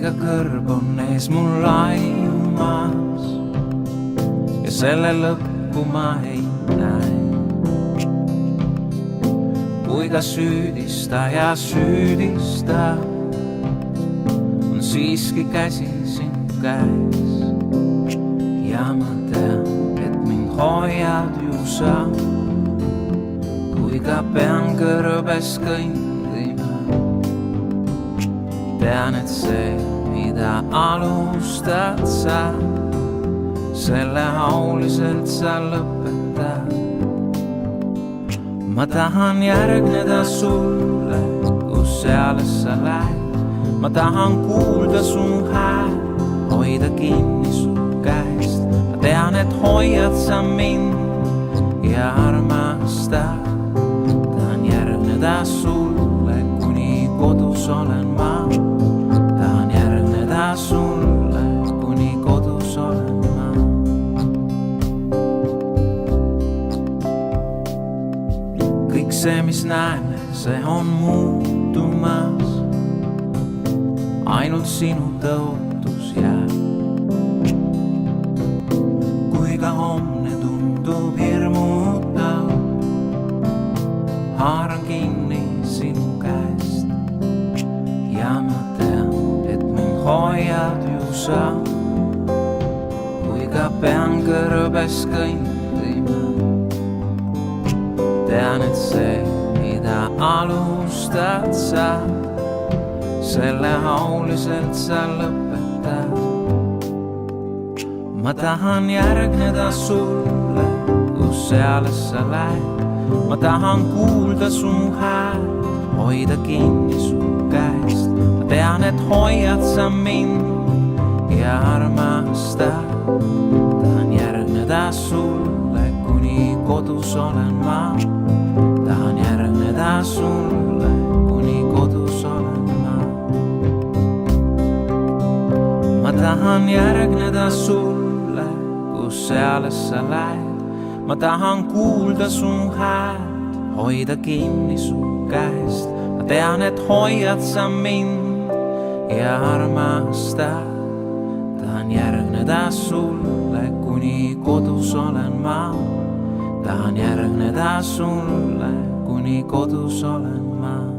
liiga kõrb on ees mul aiumas ja selle lõppu ma ei näe. Kui ka süüdistaja süüdistab, on siiski käsi sinu käes. Ja ma tean, et mind hoiad ju sa, kui ka pean kõrbes kõndima. Tean, et see, mida alustad sa, selle auliselt sa lõpetad. Ma tahan järgneda sulle, kus seales sa lähed. Ma tahan kuulda su hääl, hoida kinni su käest. Ma tean, et hoiad sa mind ja armastad. Tahan järgneda sulle, kuni kodus olen ma. Tahan järgneda sulle, kuni kodus olen ma. Kõik see, mis näeme, see on muutumas. Ainult sinu tõotus jääb. Kui ka homne tundub hirmutav, haaran kinni sinu käest. Ja ma tean, et mind hoiad ju sa, kui ka pean kõrbes kõndima. Tean, et see, mida alustad sa, selle auliselt sa lõpetad. Ma tahan järgneda sulle, kus seales sa lähed. Ma tahan kuulda su hääl, hoida kinni su käest. Ma tean, et hoiad sa mind ja armastad. Tahan järgneda sulle, kuni kodus olen ma. Tahan järgneda sulle, kuni kodus olen ma. Ma tahan järgneda sulle, kus seales sa lähed. Ma tahan kuulda su häält, hoida kinni su käest. Ma tean, et hoiad sa mind ja armastad. Tahan järgneda sulle, kuni kodus olen ma. Tahan järgneda sulle, kuni kodus olen ma.